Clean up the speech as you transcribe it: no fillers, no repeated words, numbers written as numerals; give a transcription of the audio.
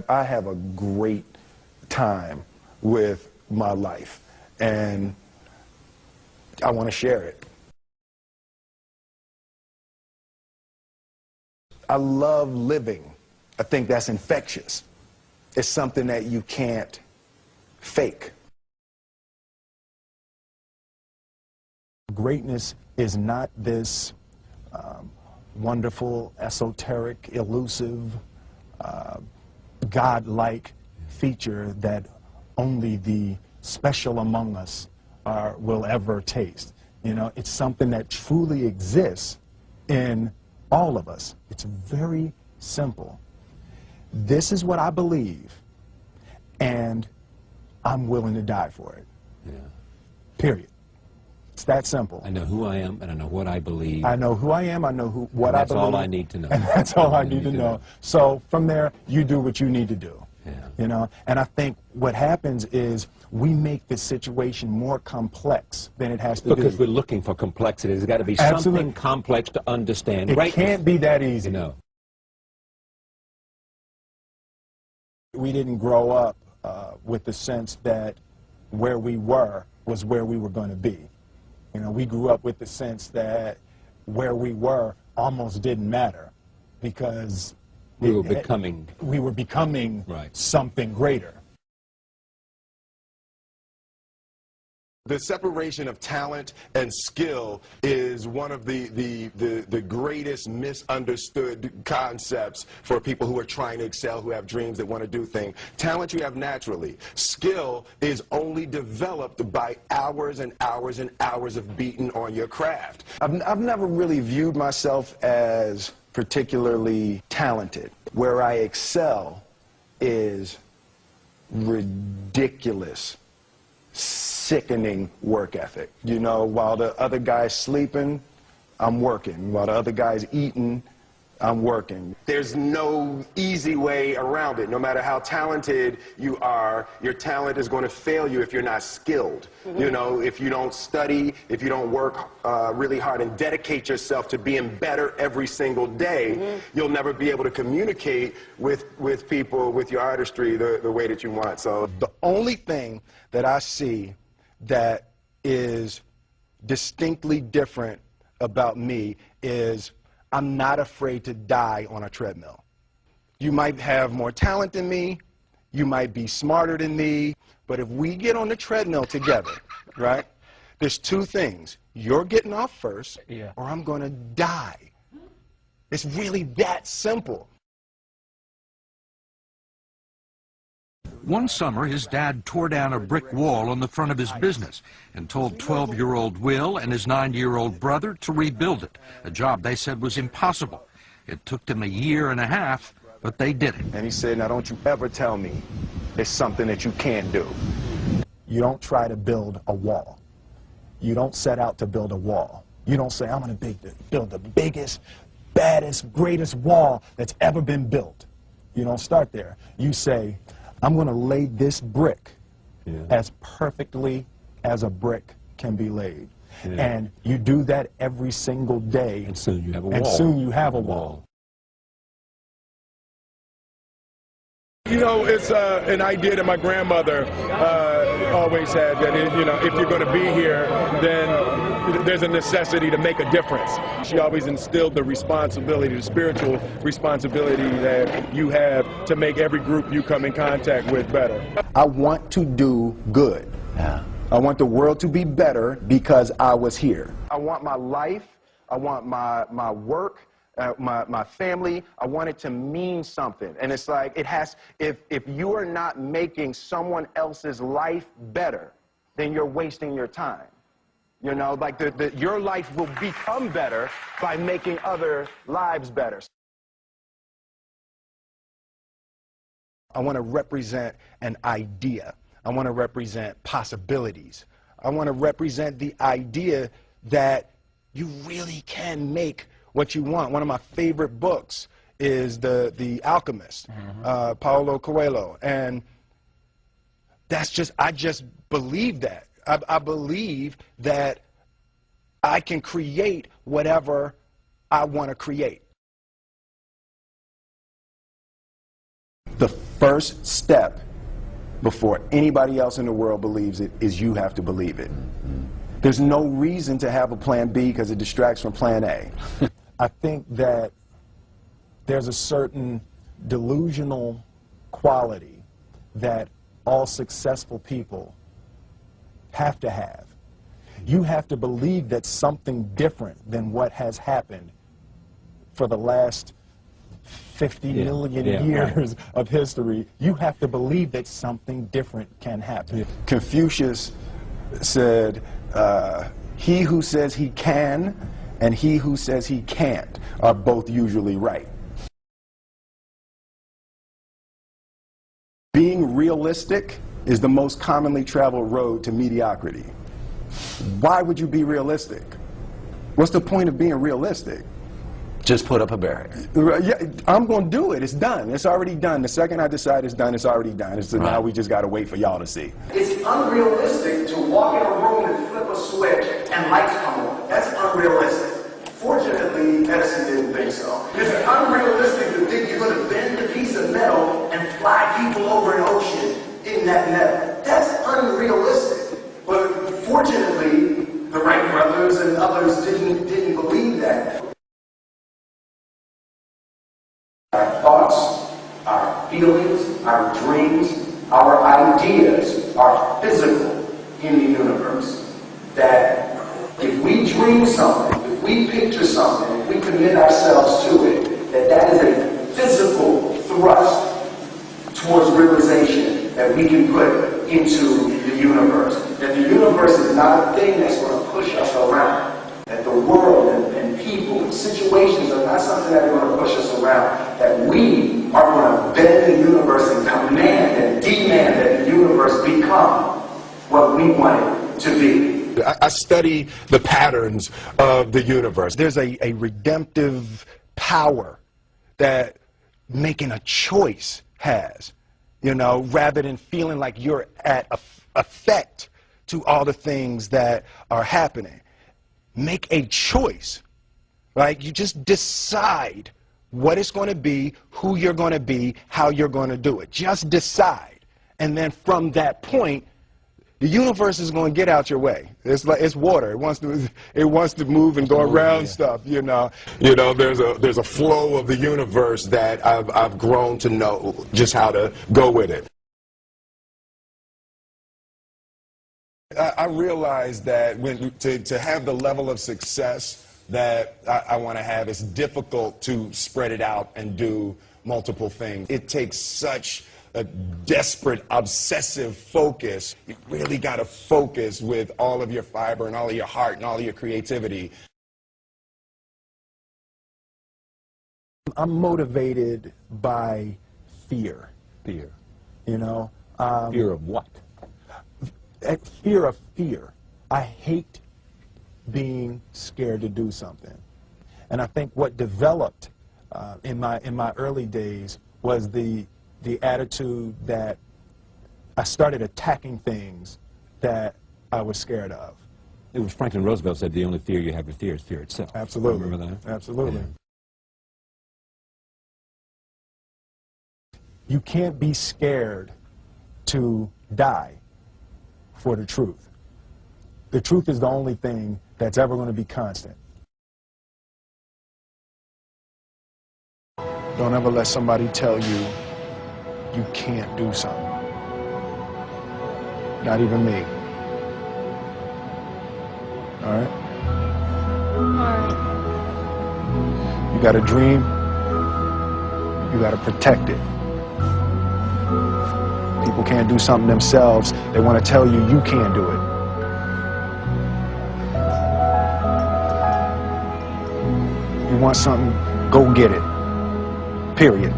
I have a great time with my life, and I want to share it. I love living. I think that's infectious. It's something that you can't fake. Greatness is not this wonderful, esoteric, elusive, God-like feature that only the special among us will ever taste. You know, it's something that truly exists in all of us. It's very simple. This is what I believe, and I'm willing to die for it. Yeah. Period. It's that simple. I know who I am, and I know what I believe. I know who I am, I know what I believe. That's all I need to know. And that's all I need to know. So from there, you do what you need to do. Yeah. You know, and I think what happens is we make the situation more complex than it has to be. Because we're looking for complexity. There's got to be something complex to understand. It can't be that easy. You know. We didn't grow up with the sense that where we were was where we were going to be. You know, we grew up with the sense that where we were almost didn't matter because we were becoming right. Something greater. The separation of talent and skill is one of the greatest misunderstood concepts for people who are trying to excel, who have dreams, that want to do things. Talent you have naturally. Skill is only developed by hours and hours and hours of beating on your craft. I've never really viewed myself as particularly talented. Where I excel is ridiculous, sickening work ethic. You know, while the other guy's sleeping, I'm working. While the other guy's eating, I'm working. There's no easy way around it. No matter how talented you are, your talent is going to fail you if you're not skilled. Mm-hmm. You know, if you don't study, if you don't work really hard and dedicate yourself to being better every single day, mm-hmm. you'll never be able to communicate with people, with your artistry, the way that you want. So the only thing that I see that is distinctly different about me is I'm not afraid to die on a treadmill. You might have more talent than me, you might be smarter than me, but if we get on the treadmill together, right, there's two things. You're getting off first, or I'm going to die. It's really that simple. One summer, his dad tore down a brick wall on the front of his business and told 12-year-old Will and his 9-year-old brother to rebuild it, a job they said was impossible. It took them 1.5 years, but they did it. And he said, now don't you ever tell me it's something that you can't do. You don't try to build a wall. You don't set out to build a wall. You don't say, I'm going to build the biggest, baddest, greatest wall that's ever been built. You don't start there. You say, I'm going to lay this brick as perfectly as a brick can be laid. Yeah. And you do that every single day. And soon you have a wall. And soon you have a wall. You know, it's an idea that my grandmother always had, that, you know, if you're going to be here, then there's a necessity to make a difference. She always instilled the responsibility, the spiritual responsibility that you have to make every group you come in contact with better. I want to do good. Yeah. I want the world to be better because I was here. I want my life, I want my work, my family, I want it to mean something. And it's like, it has, if you are not making someone else's life better, then you're wasting your time. You know, like your life will become better by making other lives better. I want to represent an idea. I want to represent possibilities. I want to represent the idea that you really can make what you want. One of my favorite books is The Alchemist, Paulo Coelho, and that's just, I just believe that. I believe that I can create whatever I want to create. The first step before anybody else in the world believes it is you have to believe it. There's no reason to have a plan B because it distracts from plan A. I think that there's a certain delusional quality that all successful people have to have. You have to believe that something different than what has happened for the last 50 million years of history. You have to believe that something different can happen. Confucius said, he who says he can and he who says he can't are both usually right. Being realistic is the most commonly traveled road to mediocrity. Why would you be realistic? What's the point of being realistic? Just put up a barrier. Yeah, I'm going to do it. It's done. It's already done. The second I decide it's done, it's already done. So now we just got to wait for y'all to see. It's unrealistic to walk in a room and flip a switch and lights come on. That's unrealistic. Fortunately, Edison didn't think so. It's unrealistic to think you're going to bend a piece of metal and fly people over an ocean in that metal. That's unrealistic. But fortunately, the Wright brothers and others didn't believe that. Our thoughts, our feelings, our dreams, our ideas are physical in the universe. That if we dream something, if we picture something, if we commit ourselves to it, that is a physical thrust towards realization that we can put into the universe. That the universe is not a thing that's going to push us around. That the world and people and situations are not something that are going to push us around. That we are going to bend the universe and command and demand that the universe become what we want it to be. I study the patterns of the universe. There's a redemptive power that making a choice has, you know, rather than feeling like you're at effect to all the things that are happening. Make a choice. Like, you just decide what it's going to be, who you're going to be, how you're going to do it. Just decide. And then from that point, the universe is going to get out your way. It's like it's water. It wants to move and go around stuff, you know. You know, there's a flow of the universe that I've grown to know just how to go with it. I realize that to have the level of success that I want to have, it's difficult to spread it out and do multiple things. It takes such a desperate, obsessive focus. You really got to focus with all of your fiber and all of your heart and all of your creativity. I'm motivated by fear. Fear. You know? Fear of what? Fear of fear. I hate being scared to do something. And I think what developed in my early days was the attitude that I started attacking things that I was scared of. It was Franklin Roosevelt said the only fear you have to fear is fear itself. Absolutely. Remember that? Absolutely. Yeah. You can't be scared to die for the truth. The truth is the only thing that's ever going to be constant. Don't ever let somebody tell you you can't do something. Not even me. All right? You got a dream, you got to protect it. People can't do something themselves. They want to tell you you can't do it. You want something, go get it. Period.